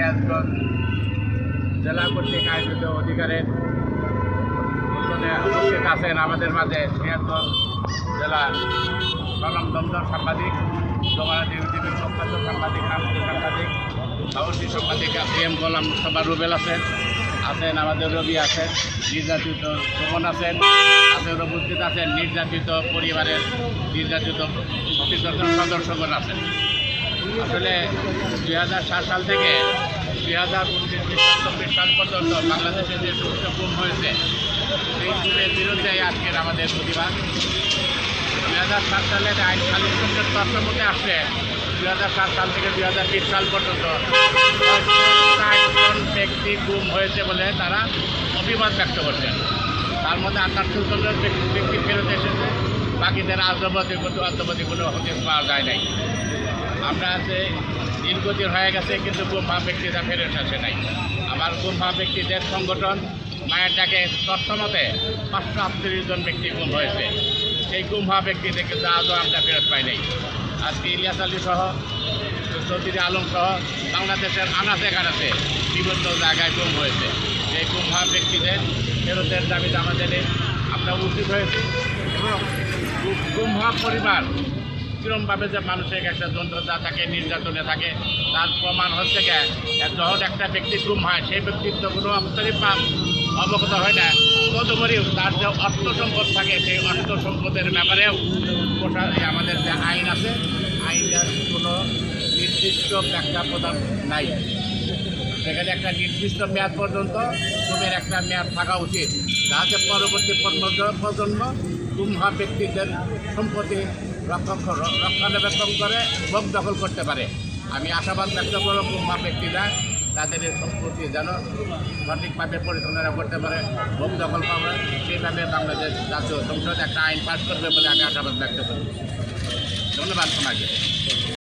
সিরাজগঞ্জ জেলা কর্তৃক আয়োজিত অধিকারের উপস্থিত আছেন আমাদের মাঝে সিরাজগঞ্জ জেলা স্বনামধন্য সাংবাদিক, যমুনা টিভির প্রখ্যাত সাংবাদিক, নামকীয় সাংবাদিক, সাহসী সাংবাদিক PM গোলাম মুস্তাফা রুবেল আছেন আমাদের রবি আছেন, নির্যাতিত সুমন আছেন উপস্থিত আছেন, নির্যাতিত পরিবারের নির্যাতিত সদস্যগণ আছেন। আসলে 2007 সাল থেকে 2019-2024 সাল পর্যন্ত বাংলাদেশে যে সমস্ত গুম হয়েছে সেই গুমের বিরুদ্ধে আজকের আমাদের প্রতিবাদ। 2007 সালের আইন খালিদের তথ্যের মধ্যে আসছে 2007 সাল থেকে 2020 সাল পর্যন্ত 60 ব্যক্তি গুম হয়েছে বলে তারা অভিমত ব্যক্ত করছেন। তার মধ্যে 58 জন ব্যক্তি ফেরত এসেছে, বাকিদের অদ্যাবধি কোনো হদিস পাওয়া যায় নাই। আমরা আছে দীর্ঘদিন হয়ে গেছে কিন্তু গুম হওয়া ব্যক্তিরা ফেরত আসে নাই। আমার গুম হওয়া ব্যক্তিদের সংগঠন মায়ের ডাকে তথ্য মতে 538 জন ব্যক্তি গুম হয়েছে। সেই গুম হওয়া ব্যক্তিদের কিন্তু আজও আমরা ফেরত পাই নাই। আজকে ইলিয়াস আলী সহ চৌধুরী আলম সহ বাংলাদেশের আনাচে কানাচে বিভিন্ন জায়গায় গুম হয়েছে। সেই গুম হওয়া ব্যক্তিদের ফেরতের দাবিতে আমাদের আমরা উচিত হয়েছে এবং গুম হওয়া পরিবার কিরমভাবে যে মানসিক একটা যন্ত্রণা থাকে, নির্যাতনে থাকে, তার প্রমাণ হচ্ছে যখন একটা ব্যক্তি গুম হয় সেই ব্যক্তির তো কোনো অবস্থারই অবগত হয় না। তদুপরি তার যে অর্থ সম্পদ থাকে সেই অর্থ সম্পদের ব্যাপারেও আমাদের যে আইন আছে, আইনের কোনো নির্দিষ্ট ব্যাখ্যা প্রদান নাই। সেখানে একটা নির্দিষ্ট মেয়াদ পর্যন্ত গুমের একটা মেয়াদ থাকা উচিত, যাতে পরবর্তী প্রজন্ম গুম হওয়া ব্যক্তিদের সম্পত্তি রক্ষণাবেক্ষণ করে ভোগ দখল করতে পারে। আমি আশাবাদ ব্যক্ত করব গুম হওয়া ব্যক্তিরা তাদের সম্পত্তি যেন সঠিকভাবে পরিচালনা করতে পারে, ভোগ দখল পাবে, সেইভাবে বাংলাদেশ জাতীয় সংসদ একটা আইন পাস করবে বলে আমি আশাবাদ ব্যক্ত করি। ধন্যবাদ সমাজকে।